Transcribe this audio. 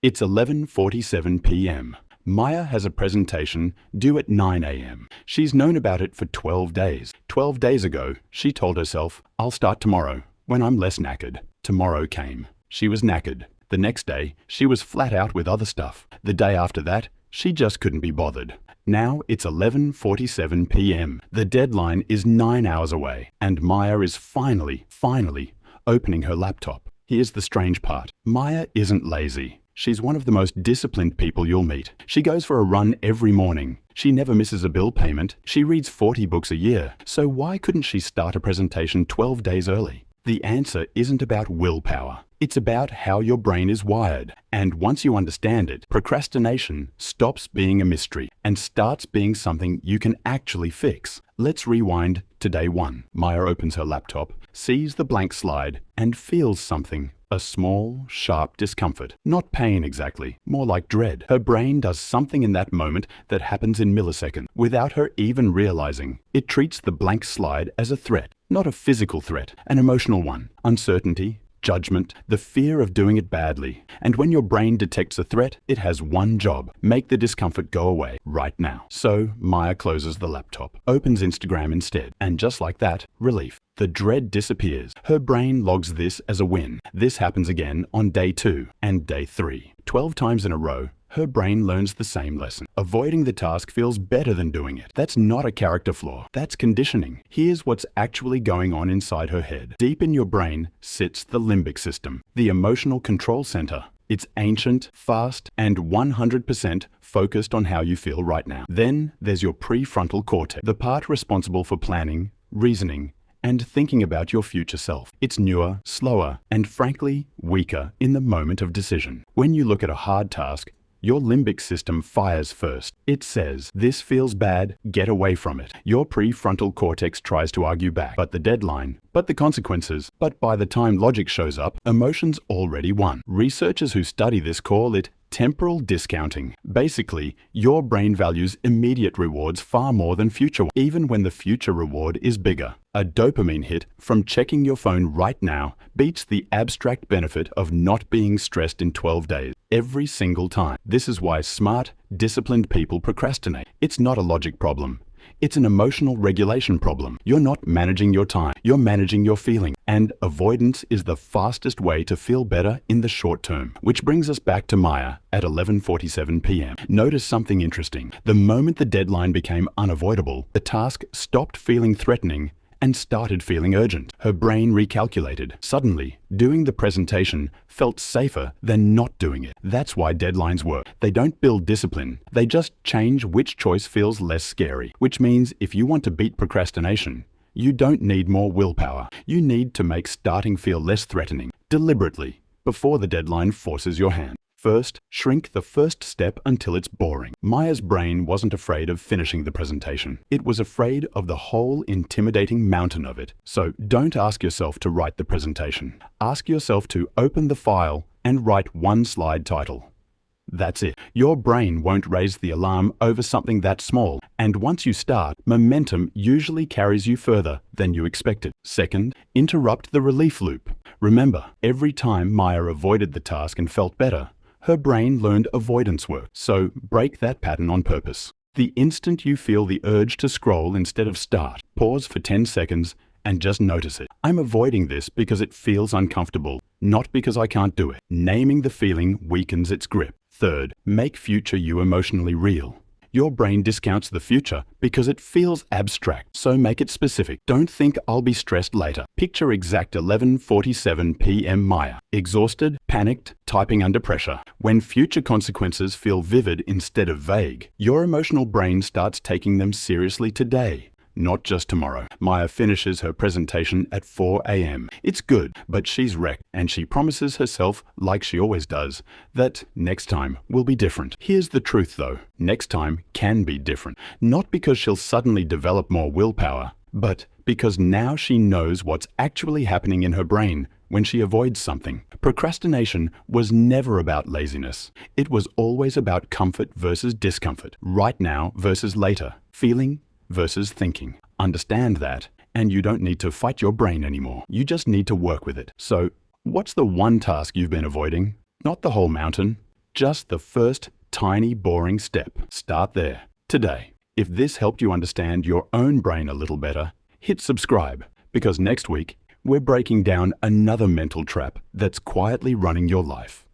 It's 11:47 p.m. Maya has a presentation due at 9 a.m. She's known about it for 12 days. 12 days ago, she told herself, "I'll start tomorrow, when I'm less knackered." Tomorrow came. She was knackered. The next day, she was flat out with other stuff. The day after that, she just couldn't be bothered. Now it's 11:47 p.m. The deadline is 9 hours away, and Maya is finally opening her laptop. Here's the strange part. Maya isn't lazy. She's one of the most disciplined people you'll meet. She goes for a run every morning. She never misses a bill payment. She reads 40 books a year. So why couldn't she start a presentation 12 days early? The answer isn't about willpower. It's about how your brain is wired. And once you understand it, procrastination stops being a mystery and starts being something you can actually fix. Let's rewind to day one. Maya opens her laptop, sees the blank slide, and feels something. A small, sharp discomfort. Not pain exactly, more like dread. Her brain does something in that moment that happens in milliseconds, without her even realizing. It treats the blank slide as a threat, not a physical threat, an emotional one. Uncertainty, judgment, the fear of doing it badly. And when your brain detects a threat, it has one job: make the discomfort go away right now. So Maya closes the laptop, opens Instagram instead, and just like that, relief. The dread disappears. Her brain logs this as a win. This happens again on day 2 and day 3. 12 times in a row, her brain learns the same lesson. Avoiding the task feels better than doing it. That's not a character flaw. That's conditioning. Here's what's actually going on inside her head. Deep in your brain sits the limbic system, the emotional control center. It's ancient, fast, and 100% focused on how you feel right now. Then there's your prefrontal cortex, the part responsible for planning, reasoning, and thinking about your future self. It's newer, slower, and frankly, weaker in the moment of decision. When you look at a hard task, your limbic system fires first. It says, "This feels bad, get away from it." Your prefrontal cortex tries to argue back, but the deadline, but the consequences, but by the time logic shows up, emotions already won. Researchers who study this call it temporal discounting. Basically, your brain values immediate rewards far more than future ones, even when the future reward is bigger. A dopamine hit from checking your phone right now beats the abstract benefit of not being stressed in 12 days, every single time. This is why smart, disciplined people procrastinate. It's not a logic problem. It's an emotional regulation problem. You're not managing your time, you're managing your feeling. And avoidance is the fastest way to feel better in the short term. Which brings us back to Maya at 11:47 p.m. Notice something interesting. The moment the deadline became unavoidable, the task stopped feeling threatening and started feeling urgent. Her brain recalculated. Suddenly, doing the presentation felt safer than not doing it. That's why deadlines work. They don't build discipline. They just change which choice feels less scary. Which means if you want to beat procrastination, you don't need more willpower. You need to make starting feel less threatening, deliberately, before the deadline forces your hand. First, shrink the first step until it's boring. Maya's brain wasn't afraid of finishing the presentation. It was afraid of the whole intimidating mountain of it. So don't ask yourself to write the presentation. Ask yourself to open the file and write one slide title. That's it. Your brain won't raise the alarm over something that small. And once you start, momentum usually carries you further than you expected. Second, interrupt the relief loop. Remember, every time Maya avoided the task and felt better, her brain learned avoidance work. So break that pattern on purpose. The instant you feel the urge to scroll instead of start, pause for 10 seconds and just notice it. I'm avoiding this because it feels uncomfortable, not because I can't do it. Naming the feeling weakens its grip. Third, make future you emotionally real. Your brain discounts the future because it feels abstract, so make it specific. Don't think I'll be stressed later. Picture exact 11:47 p.m. Maya, exhausted, panicked, typing under pressure. When future consequences feel vivid instead of vague, your emotional brain starts taking them seriously today, not just tomorrow. Maya finishes her presentation at 4 a.m. It's good, but she's wrecked, and she promises herself, like she always does, that next time will be different. Here's the truth though, next time can be different. Not because she'll suddenly develop more willpower, but because now she knows what's actually happening in her brain when she avoids something. Procrastination was never about laziness. It was always about comfort versus discomfort, right now versus later, feeling versus thinking. Understand that, and you don't need to fight your brain anymore. You just need to work with it. So, what's the one task you've been avoiding? Not the whole mountain, Just the first tiny boring step. Start there, today. If this helped you understand your own brain a little better, hit subscribe, because next week we're breaking down another mental trap that's quietly running your life.